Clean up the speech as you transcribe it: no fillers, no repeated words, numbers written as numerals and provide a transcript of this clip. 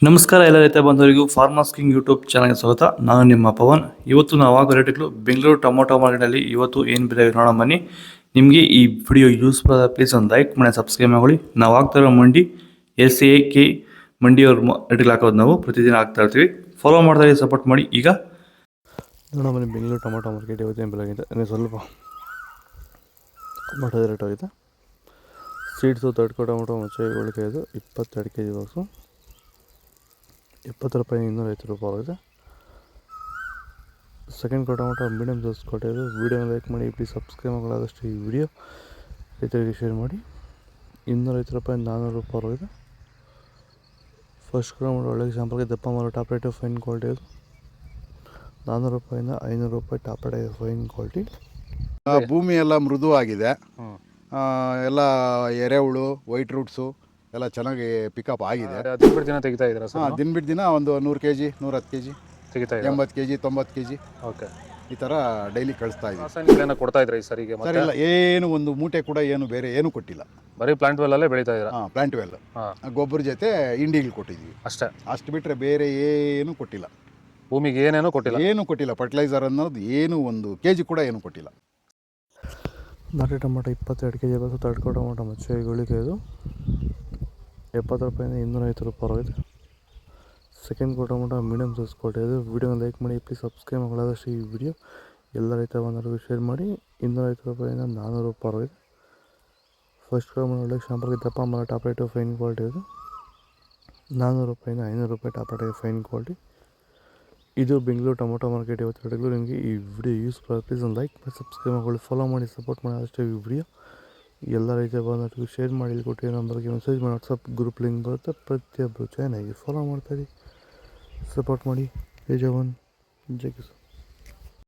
ನಮಸ್ಕಾರ ಎಲ್ಲ ರೈತ ಬಂಧುವರಿಗೂ ಫಾರ್ಮರ್ಸ್ ಕಿಂಗ್ ಯೂಟ್ಯೂಬ್ ಚಾನಲ್ಗೆ ಸ್ವಾಗತ. ನಾನು ನಿಮ್ಮ ಪವನ್. ಇವತ್ತು ನಾವು ಆಗೋ ರೇಟ್ಗಳು ಬೆಂಗಳೂರು ಟೊಮೊಟೊ ಮಾರ್ಕೆಟಲ್ಲಿ ಇವತ್ತು ಏನು ಬೆಲೆ ನೋಡೋಣ ಬನ್ನಿ. ನಿಮಗೆ ಈ ವಿಡಿಯೋ ಯೂಸ್ಫುಲ್ ಆದ ಪ್ಲೀಸ್ ಒಂದು ಲೈಕ್ ಮಾಡಿ ಸಬ್ಸ್ಕ್ರೈಬ್ ಮಾಡಿ. ನಾವು ಆಗ್ತಾ ಇರೋ ಮಂಡಿ SAK ಮಂಡಿಯವ್ರ ರೇಟ್ಗಳು ಹಾಕೋದು ನಾವು ಪ್ರತಿದಿನ ಆಗ್ತಾ ಇರ್ತೀವಿ. ಫಾಲೋ ಮಾಡ್ತಾ ಸಪೋರ್ಟ್ ಮಾಡಿ. ಈಗ ನೋಡೋಣ ಬನ್ನಿ ಬೆಂಗಳೂರು ಟೊಮೊಟೊ ಮಾರ್ಕೆಟ್ ಇವತ್ತೇನು ಬೆಲೆ ಆಗಿದೆ ಅಂದರೆ ಸ್ವಲ್ಪ ಟೊಮೊಟೊ ರೇಟ್ ಆಗಿದೆ. ಸೀಡ್ಸು ತಡ್ಕೊ ಟೊಮೊಟೊ ಮಚ್ಚೆ 7 ಕೆಜಿ 22 kg ಬಾಕ್ಸು 70 ರೂಪಾಯಿ 250 ರೂಪಾಯಿ ಆಗಿದೆ. ಸೆಕೆಂಡ್ ಟೊಮೊಟೊ ಮೀಡಿಯಮ್ ಸೈಜ್ ಕೊಟ್ಟಿದ್ದು. ವೀಡಿಯೋನ ಲೈಕ್ ಮಾಡಿ, ಪ್ಲೀಸ್ ಸಬ್ಸ್ಕ್ರೈಬ್ ಮಾಡೋದಷ್ಟು ಈ ವಿಡಿಯೋ ರೈತರಿಗೆ ಶೇರ್ ಮಾಡಿ. 250 ರೂಪಾಯಿ 400 ರೂಪಾಯಿ ಆಗಿದೆ. ಫಸ್ಟ್ ಟೊಮೊಟೊ ಒಳ್ಳೆ ಶಾಂಪಲ್ಗೆ ದಪ್ಪ ಮಾರೋ ಟಾಪ್ ರೇಟು ಫೈನ್ ಕ್ವಾಲಿಟಿ ಅದು 400 ರೂಪಾಯಿಂದ 500 ರೂಪಾಯಿ ಟಾಪ್ ರೇಟ್ ಫೈನ್ ಕ್ವಾಲಿಟಿ. ಭೂಮಿ ಎಲ್ಲ ಮೃದುವಾಗಿದೆ, ಎಲ್ಲ ಎರೆಹುಳು ವೈಟ್ ರೂಟ್ಸು ಎಲ್ಲ ಚೆನ್ನಾಗಿ ಪಿಕಪ್ ಆಗಿದೆ. ದಿನ ದಿನ ತೆಗಿತಾ ಇದ್ದೀರಾ ಸರ್? ದಿನ ಬಿಟ್ಟು ದಿನ ಒಂದು 100 kg 110 kg ತೆಗಿತಾ 80 kg 90 kg ಓಕೆ, ಈ ಥರ ಡೈಲಿ ಕಳಿಸ್ತಾ ಇದ್ದೀವಿ. ರಾಸಾಯನಿಕ ಕೊಡ್ತಾ ಇದ್ರಾ ಈ ಸರಿಗೆ? ಸರ್ ಇಲ್ಲ, ಏನು ಒಂದು ಮೂಟೆ ಕೂಡ ಏನು ಬೇರೆ ಏನು ಕೊಟ್ಟಿಲ್ಲ. ಬರೀ ಪ್ಲಾಂಟ್ ವೆಲ್ಲಲ್ಲೇ ಬೆಳೀತಾ ಇದ್ದೀರಾ? ಪ್ಲಾಂಟ್ ವೆಲ್ ಗೊಬ್ಬರ ಜೊತೆ ಇಂಡಿಗಳು ಕೊಟ್ಟಿದ್ದೀವಿ ಅಷ್ಟೇ. ಅಷ್ಟು ಬಿಟ್ಟರೆ ಬೇರೆ ಏನು ಕೊಟ್ಟಿಲ್ಲ. ಭೂಮಿಗೆ ಏನೇನೂ ಕೊಟ್ಟಿಲ್ಲ? ಏನು ಕೊಟ್ಟಿಲ್ಲ. ಫರ್ಟಿಲೈಸರ್ ಅನ್ನೋದು ಏನು 1 kg ಕೂಡ ಏನು ಕೊಟ್ಟಿಲ್ಲ. ನಾಟಿ ಟೊಮೊಟೊ 22 kg ಬಸ್ ತಡ್ಕೊ ಟೊಮೊಟೊ ಮಚ್ಚೆ ಗಳಿಕೆ ಇದು 70 ರೂಪಾಯಿಂದ 250 ರೂಪಾಯಿ ಆಗಿದೆ. ಸೆಕೆಂಡ್ ಟೊಮೊಟೊ ಮೀಡಿಯಮ್ ಸೈಜ್ ಕೊಟ್ಟಿದ್ದು. ವೀಡಿಯೋನ ಲೈಕ್ ಮಾಡಿ, ಪ್ಲೀಸ್ ಸಬ್ಸ್ಕ್ರೈಬ್ ಮಾಡೋದಷ್ಟು ಈ ವಿಡಿಯೋ ಎಲ್ಲ ರೈತ ಬಂದವರಿಗೂ ಶೇರ್ ಮಾಡಿ. 250 ರೂಪಾಯಿಂದ 400 ರೂಪಾಯಿ ಆಗಿದೆ. ಫಸ್ಟ್ ಟೊಮೊಟೊ ಒಳ್ಳೆ ಶಾಂಪಲ್ಗೆ ದಪ್ಪ ಮಾರೋ ಟಾಪ್ ರೇಟು ಫೈನ್ ಕ್ವಾಲಿಟಿ ಇದು 400 ರೂಪಾಯಿಂದ 500 ರೂಪಾಯಿ ಟಾಪ್ ರೇಟ್ ಫೈನ್ ಕ್ವಾಲಿಟಿ. ಇದು ಬೆಂಗಳೂರು ಟೊಮೊಟೊ ಮಾರ್ಕೆಟ್ ಇವತ್ತು ರೇಟ್ಗಳು. ನಿಮಗೆ ಈ ವಿಡಿಯೋ ಯೂಸ್ಫುಲ್ ಪ್ಲೀಸ್ ಒಂದು ಲೈಕ್ ಮಾಡಿ, ಸಬ್ಸ್ಕ್ರೈಬ್ ಮಾಡಿ, ಫಾಲೋ ಮಾಡಿ, ಸಪೋರ್ಟ್ ಮಾಡಿ. ಅಷ್ಟೇ ಈ ವಿಡಿಯೋ ಎಲ್ಲ ರೈತ ಬಂದವರಿಗೂ ಶೇರ್ ಮಾಡಿ. ಇಲ್ಲಿ ಕೊಟ್ಟಿರೋ ನಂಬರ್ಗೆ ಮೆಸೇಜ್ ಮಾಡಿ. ವಾಟ್ಸಪ್ ಗ್ರೂಪ್ ಲಿಂಕ್ ಬರುತ್ತೆ. ಪ್ರತಿಯೊಬ್ಬರು ಚೆನ್ನಾಗಿ ಫಾಲೋ ಮಾಡ್ತಾಯಿರಿ, ಸಪೋರ್ಟ್ ಮಾಡಿ. ಜೈ ಜವಾನ್ ಜೈ ಕಿಸಾನ್.